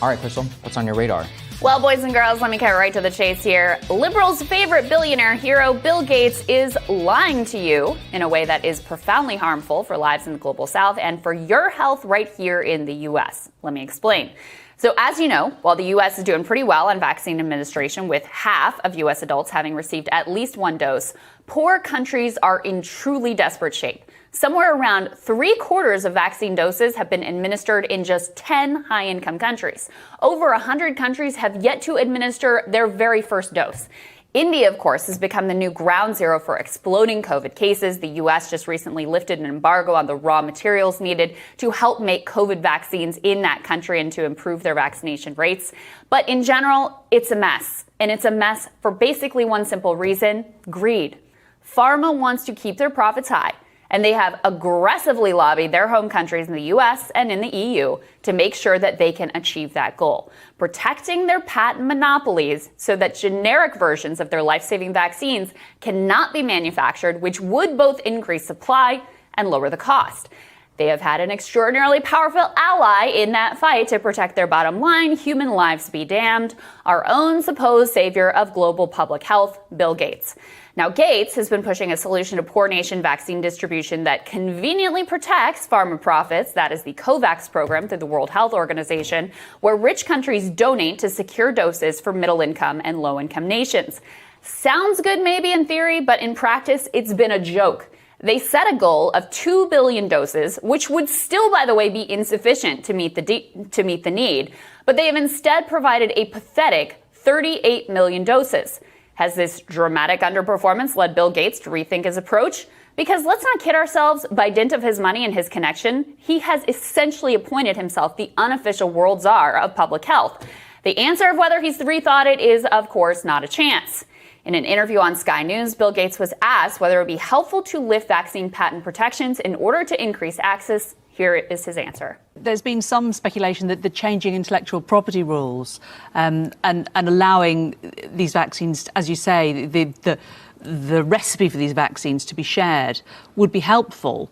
All right, Crystal, what's on your radar? Well, boys and girls, let me cut right to the chase here. Liberals' favorite billionaire hero, Bill Gates, is lying to you in a way that is profoundly harmful for lives in the global south and for your health right here in the U.S. Let me explain. So as you know, while the U.S. is doing pretty well on vaccine administration, with half of U.S. adults having received at least one dose, poor countries are in truly desperate shape. Somewhere around 3/4 of vaccine doses have been administered in just 10 high-income countries. Over 100 countries have yet to administer their very first dose. India, of course, has become the new ground zero for exploding COVID cases. The U.S. just recently lifted an embargo on the raw materials needed to help make COVID vaccines in that country and to improve their vaccination rates. But in general, it's a mess. And it's a mess for basically one simple reason: greed. Pharma wants to keep their profits high, and they have aggressively lobbied their home countries in the U.S. and in the EU to make sure that they can achieve that goal, protecting their patent monopolies so that generic versions of their life-saving vaccines cannot be manufactured, which would both increase supply and lower the cost. They have had an extraordinarily powerful ally in that fight to protect their bottom line: human lives be damned, our own supposed savior of global public health, Bill Gates. Now, Gates has been pushing a solution to poor nation vaccine distribution that conveniently protects pharma profits. That is the COVAX program through the World Health Organization, where rich countries donate to secure doses for middle-income and low-income nations. Sounds good maybe in theory, but in practice, it's been a joke. They set a goal of 2 billion doses, which would still, by the way, be insufficient to meet the need. But they have instead provided a pathetic 38 million doses. Has this dramatic underperformance led Bill Gates to rethink his approach? Because let's not kid ourselves, by dint of his money and his connection, he has essentially appointed himself the unofficial world czar of public health. The answer of whether he's rethought it is, of course, not a chance. In an interview on Sky News, Bill Gates was asked whether it would be helpful to lift vaccine patent protections in order to increase access. Here is his answer. There's been some speculation that the changing intellectual property rules and allowing these vaccines, as you say, the recipe for these vaccines to be shared would be helpful.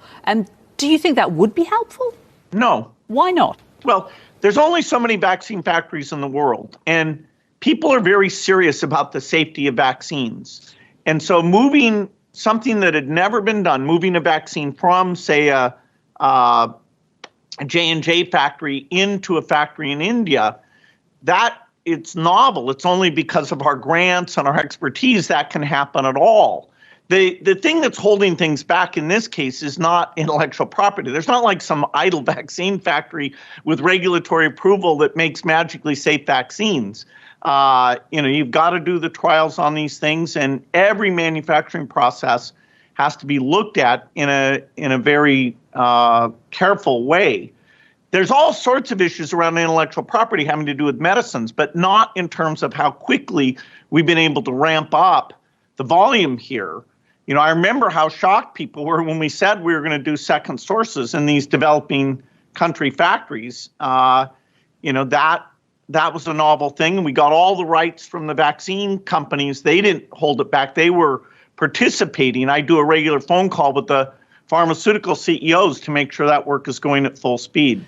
Do you think that would be helpful? No. Why not? Well, there's only so many vaccine factories in the world, and people are very serious about the safety of vaccines. And so moving something that had never been done, moving a vaccine from, say, a J&J factory into a factory in India, that it's novel. It's only because of our grants and our expertise that can happen at all. The thing that's holding things back in this case is not intellectual property. There's not like some idle vaccine factory with regulatory approval that makes magically safe vaccines. You've got to do the trials on these things, and every manufacturing process has to be looked at in a very careful way. There's all sorts of issues around intellectual property having to do with medicines, but not in terms of how quickly we've been able to ramp up the volume here. I remember how shocked people were when we said we were going to do second sources in these developing country factories. That was a novel thing. And we got all the rights from the vaccine companies. They didn't hold it back. They were participating. I do a regular phone call with the pharmaceutical CEOs to make sure that work is going at full speed.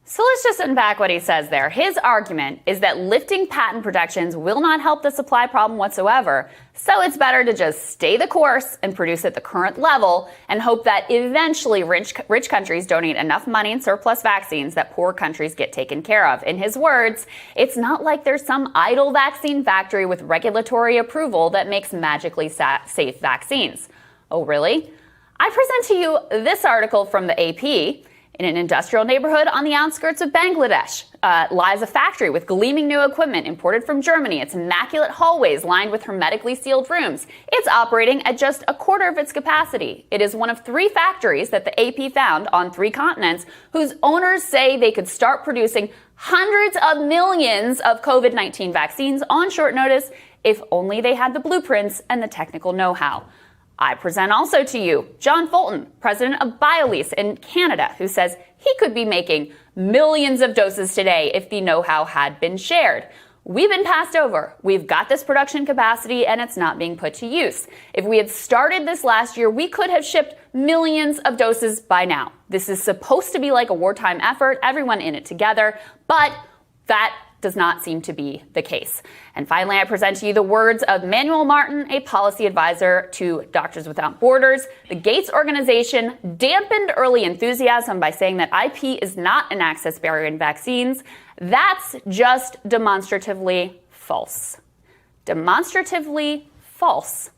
So let's just unpack what he says there. His argument is that lifting patent protections will not help the supply problem whatsoever. So it's better to just stay the course and produce at the current level and hope that eventually rich countries donate enough money and surplus vaccines that poor countries get taken care of. In his words, it's not like there's some idle vaccine factory with regulatory approval that makes magically safe vaccines. Oh, really? I present to you this article from the AP. In an industrial neighborhood on the outskirts of Bangladesh lies a factory with gleaming new equipment imported from Germany. Its immaculate hallways lined with hermetically sealed rooms. It's operating at just a quarter of its capacity. It is one of 3 factories that the AP found on 3 continents whose owners say they could start producing hundreds of millions of COVID-19 vaccines on short notice if only they had the blueprints and the technical know-how. I present also to you John Fulton, president of BioLease in Canada, who says he could be making millions of doses today if the know-how had been shared. We've been passed over. We've got this production capacity and it's not being put to use. If we had started this last year, we could have shipped millions of doses by now. This is supposed to be like a wartime effort, everyone in it together, but That does not seem to be the case. And finally, I present to you the words of Manuel Martin, a policy advisor to Doctors Without Borders. The Gates organization dampened early enthusiasm by saying that IP is not an access barrier in vaccines. That's just demonstratively false. Demonstratively false.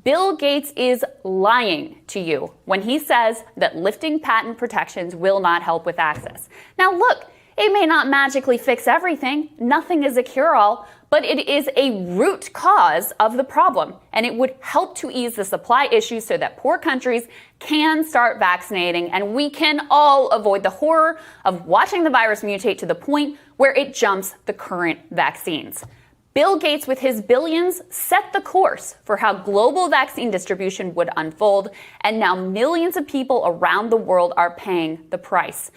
Bill Gates is lying to you when he says that lifting patent protections will not help with access. Now, look, it may not magically fix everything. Nothing is a cure-all, but it is a root cause of the problem, and it would help to ease the supply issues so that poor countries can start vaccinating, and we can all avoid the horror of watching the virus mutate to the point where it jumps the current vaccines. Bill Gates, with his billions, set the course for how global vaccine distribution would unfold, and now millions of people around the world are paying the price.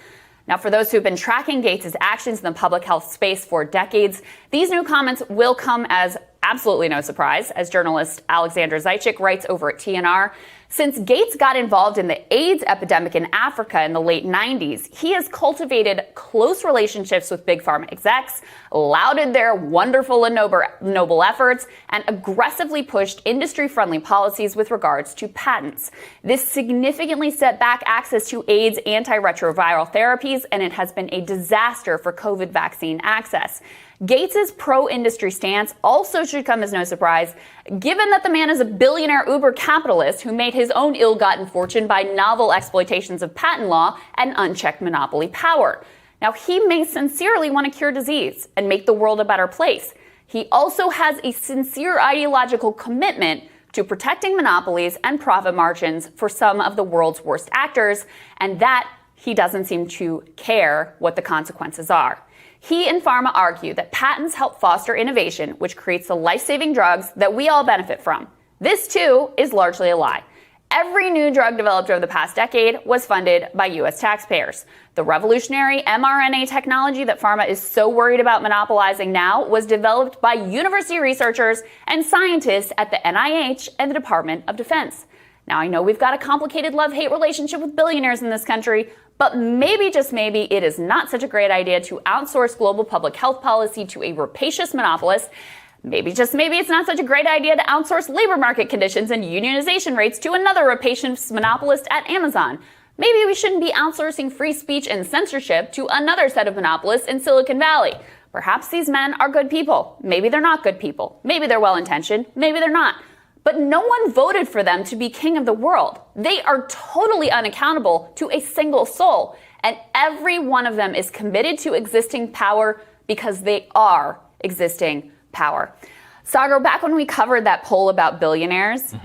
Now, for those who've been tracking Gates' actions in the public health space for decades, these new comments will come as absolutely no surprise, as journalist Alexander Zaitchik writes over at TNR. Since Gates got involved in the AIDS epidemic in Africa in the late 90s, he has cultivated close relationships with big pharma execs, lauded their wonderful and noble efforts, and aggressively pushed industry-friendly policies with regards to patents. This significantly set back access to AIDS antiretroviral therapies, and it has been a disaster for COVID vaccine access. Gates' pro-industry stance also should come as no surprise, given that the man is a billionaire uber capitalist who made his own ill-gotten fortune by novel exploitations of patent law and unchecked monopoly power. Now, he may sincerely want to cure disease and make the world a better place. He also has a sincere ideological commitment to protecting monopolies and profit margins for some of the world's worst actors, and that he doesn't seem to care what the consequences are. He and pharma argue that patents help foster innovation, which creates the life-saving drugs that we all benefit from. This, too, is largely a lie. Every new drug developed over the past decade was funded by U.S. taxpayers. The revolutionary mRNA technology that pharma is so worried about monopolizing now was developed by university researchers and scientists at the NIH and the Department of Defense. Now, I know we've got a complicated love-hate relationship with billionaires in this country, but maybe, just maybe, it is not such a great idea to outsource global public health policy to a rapacious monopolist. Maybe, just maybe, it's not such a great idea to outsource labor market conditions and unionization rates to another rapacious monopolist at Amazon. Maybe we shouldn't be outsourcing free speech and censorship to another set of monopolists in Silicon Valley. Perhaps these men are good people. Maybe they're not good people. Maybe they're well-intentioned. Maybe they're not. But no one voted for them to be king of the world. They are totally unaccountable to a single soul. And every one of them is committed to existing power because they are existing power. Sagar, back when we covered that poll about billionaires,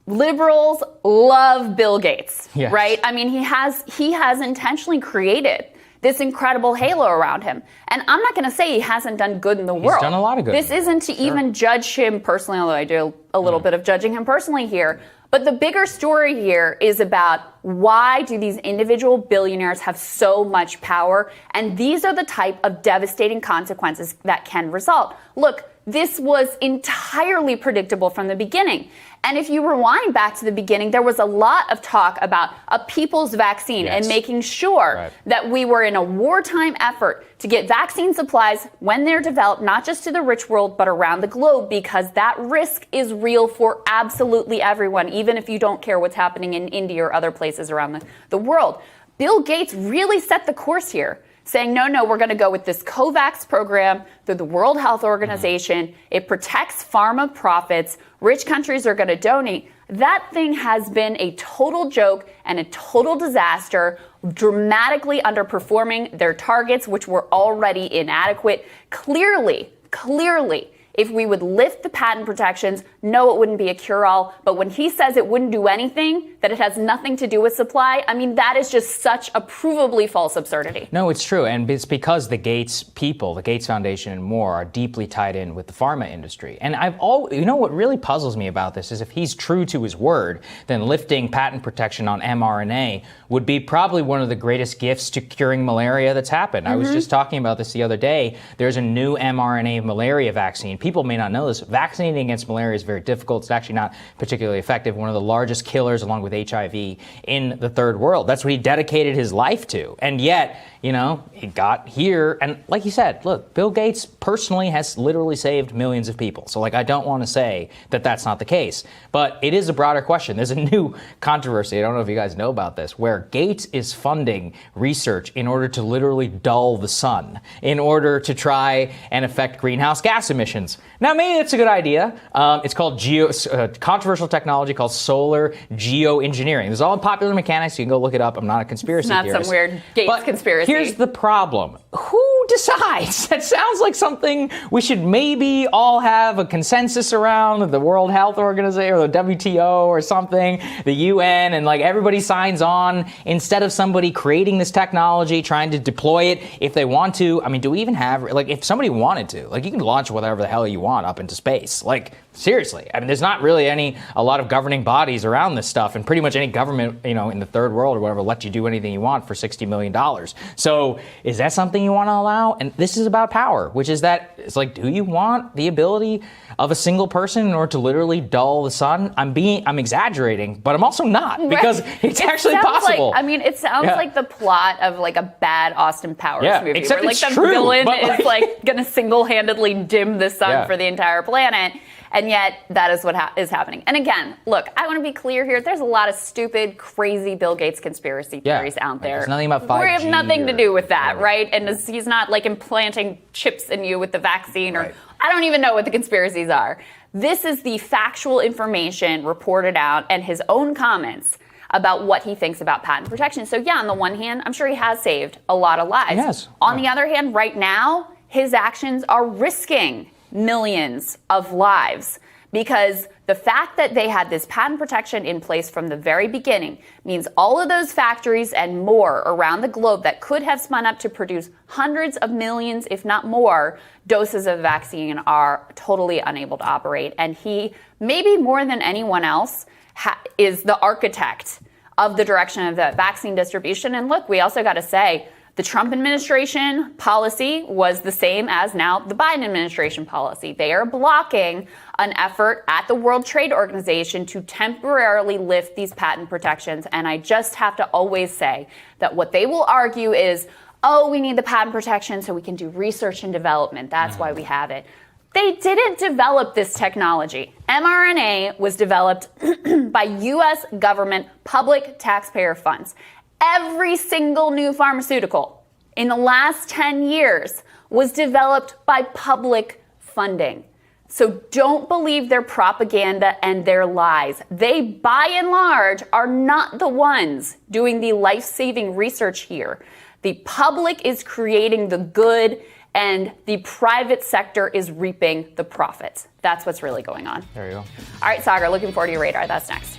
liberals love Bill Gates, right? I mean, he has intentionally created this incredible halo around him. And I'm not going to say he hasn't done good in the world. He's done a lot of good. This isn't to even judge him personally, although I do a little bit of judging him personally here. But the bigger story here is about why do these individual billionaires have so much power? And these are the type of devastating consequences that can result. Look, this was entirely predictable from the beginning. And if you rewind back to the beginning, there was a lot of talk about a people's vaccine and making sure that we were in a wartime effort to get vaccine supplies when they're developed, not just to the rich world, but around the globe, because that risk is real for absolutely everyone, even if you don't care what's happening in India or other places around the world. Bill Gates really set the course here, saying, no, we're going to go with this COVAX program through the World Health Organization. It protects pharma profits. Rich countries are going to donate. That thing has been a total joke and a total disaster, dramatically underperforming their targets, which were already inadequate. Clearly, if we would lift the patent protections, no, it wouldn't be a cure-all. But when he says it wouldn't do anything, that it has nothing to do with supply, I mean, that is just such a provably false absurdity. No, it's true. And it's because the Gates people, the Gates Foundation and more, are deeply tied in with the pharma industry. And what really puzzles me about this is if he's true to his word, then lifting patent protection on mRNA would be probably one of the greatest gifts to curing malaria that's happened. I was just talking about this the other day. There's a new mRNA malaria vaccine. people may not know this, vaccinating against malaria is very difficult. It's actually not particularly effective. One of the largest killers, along with HIV, in the third world. That's what he dedicated his life to. And yet, he got here. And like you said, look, Bill Gates personally has literally saved millions of people. So, I don't want to say that that's not the case. But it is a broader question. There's a new controversy, I don't know if you guys know about this, where Gates is funding research in order to literally dull the sun, in order to try and affect greenhouse gas emissions. Now, maybe it's a good idea. It's called controversial technology called solar geoengineering. This is all in Popular Mechanics. You can go look it up. I'm not a conspiracy theorist. It's not some weird Gates conspiracy. Here's the problem. Who decides? That sounds like something we should maybe all have a consensus around, the World Health Organization or the WTO or something, the UN, and everybody signs on instead of somebody creating this technology, trying to deploy it if they want to. I mean, do we even have, if somebody wanted to, you can launch whatever the hell you want up into space. Seriously. I mean, there's not really a lot of governing bodies around this stuff, and pretty much any government, in the third world or whatever, let you do anything you want for $60 million. So is that something you want to allow? And this is about power, which is that it's do you want the ability of a single person in order to literally dull the sun? I'm exaggerating, but I'm also not, because it's actually possible. It sounds like the plot of a bad Austin Powers movie, except where it's the true, villain is going to single-handedly dim the sun for the entire planet. And yet, that is what is happening. And again, look, I want to be clear here. There's a lot of stupid, crazy Bill Gates conspiracy theories out there. There's nothing about 5G. We have nothing to do with that, right? And he's not implanting chips in you with the vaccine, or I don't even know what the conspiracies are. This is the factual information reported out and his own comments about what he thinks about patent protection. So on the one hand, I'm sure he has saved a lot of lives. Yes. On the other hand, right now, his actions are risking millions of lives, because the fact that they had this patent protection in place from the very beginning means all of those factories and more around the globe that could have spun up to produce hundreds of millions, if not more, doses of vaccine are totally unable to operate. And he, maybe more than anyone else, is the architect of the direction of the vaccine distribution. And look, we also got to say, the Trump administration policy was the same as now the Biden administration policy. They are blocking an effort at the World Trade Organization to temporarily lift these patent protections. And I just have to always say that what they will argue is, we need the patent protection so we can do research and development. That's why we have it. They didn't develop this technology. mRNA was developed by U.S. government public taxpayer funds. Every single new pharmaceutical in the last 10 years was developed by public funding. So don't believe their propaganda and their lies. They, by and large, are not the ones doing the life-saving research here. The public is creating the good, and the private sector is reaping the profits. That's what's really going on. There you go. All right, Saagar, looking forward to your radar. That's next.